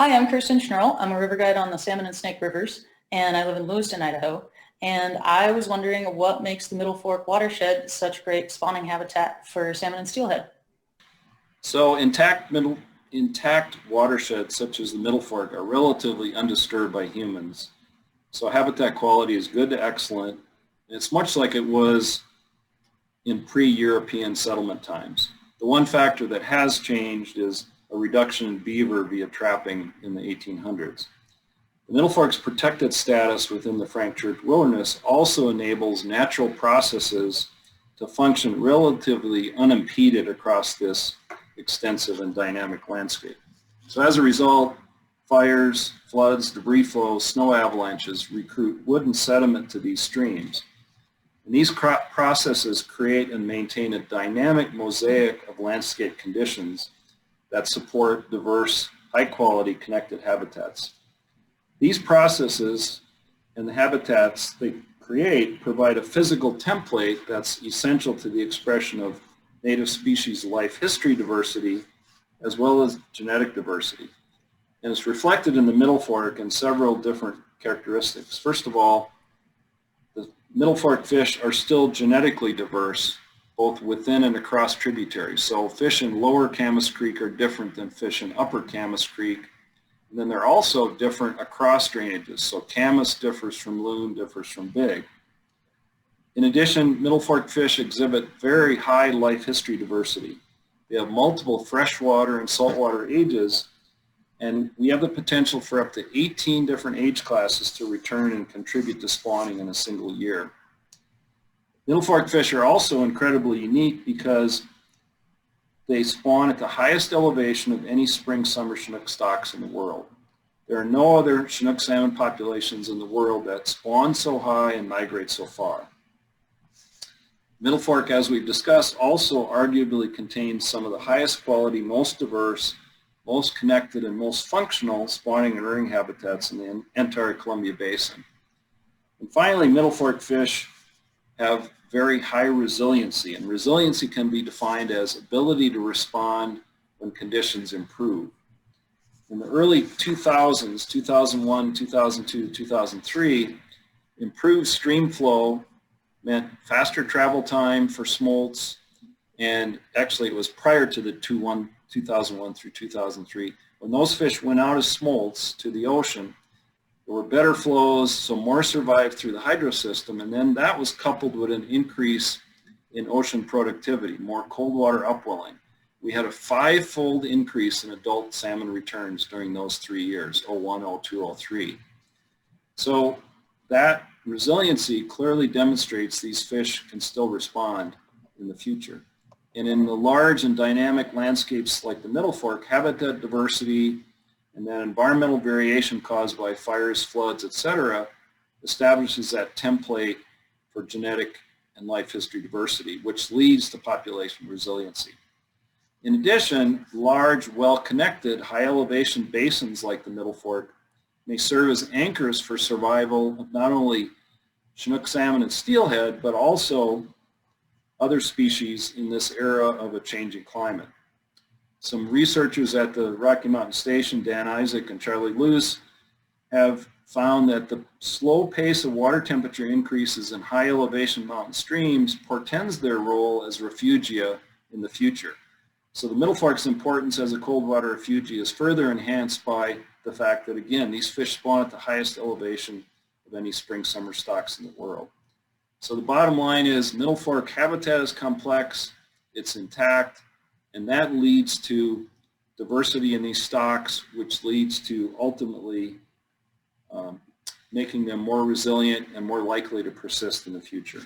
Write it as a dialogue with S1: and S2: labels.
S1: Hi, I'm Kirsten Schnorrell. I'm a river guide on the Salmon and Snake Rivers, and I live in Lewiston, Idaho. And I was wondering what makes the Middle Fork watershed such great spawning habitat for salmon and steelhead.
S2: So intact watersheds such as the Middle Fork are relatively undisturbed by humans. So habitat quality is good to excellent. And it's much like it was in pre-European settlement times. The one factor that has changed is a reduction in beaver via trapping in the 1800s. The Middle Fork's protected status within the Frank Church Wilderness also enables natural processes to function relatively unimpeded across this extensive and dynamic landscape. So as a result, fires, floods, debris flows, snow avalanches recruit wood and sediment to these streams. And these processes create and maintain a dynamic mosaic of landscape conditions that support diverse, high-quality connected habitats. These processes and the habitats they create provide a physical template that's essential to the expression of native species life history diversity as well as genetic diversity. And it's reflected in the Middle Fork in several different characteristics. First of all, the Middle Fork fish are still genetically diverse, both within and across tributaries. So fish in Lower Camas Creek are different than fish in Upper Camas Creek. And then they're also different across drainages. So Camas differs from Loon, differs from Big. In addition, Middle Fork fish exhibit very high life history diversity. They have multiple freshwater and saltwater ages, and we have the potential for up to 18 different age classes to return and contribute to spawning in a single year. Middle Fork fish are also incredibly unique because they spawn at the highest elevation of any spring-summer Chinook stocks in the world. There are no other Chinook salmon populations in the world that spawn so high and migrate so far. Middle Fork, as we've discussed, also arguably contains some of the highest quality, most diverse, most connected, and most functional spawning and rearing habitats in the entire Columbia Basin. And finally, Middle Fork fish have very high resiliency, and resiliency can be defined as ability to respond when conditions improve. In the early 2000s, 2001, 2002, 2003, improved stream flow meant faster travel time for smolts, and actually it was prior to the 2001 through 2003. When those fish went out as smolts to the ocean, there were better flows, so more survived through the hydro system, and then that was coupled with an increase in ocean productivity, more cold water upwelling. We had a 5-fold increase in adult salmon returns during those 3 years, 01, 02, 03. So that resiliency clearly demonstrates these fish can still respond in the future. And in the large and dynamic landscapes like the Middle Fork, habitat diversity and that environmental variation caused by fires, floods, etc., establishes that template for genetic and life history diversity, which leads to population resiliency. In addition, large, well-connected, high-elevation basins like the Middle Fork may serve as anchors for survival of not only Chinook salmon and steelhead, but also other species in this era of a changing climate. Some researchers at the Rocky Mountain Station, Dan Isaac and Charlie Luce, have found that the slow pace of water temperature increases in high elevation mountain streams portends their role as refugia in the future. So the Middle Fork's importance as a cold water refugia is further enhanced by the fact that, again, these fish spawn at the highest elevation of any spring-summer stocks in the world. So the bottom line is Middle Fork habitat is complex, it's intact, and that leads to diversity in these stocks, which leads to ultimately making them more resilient and more likely to persist in the future.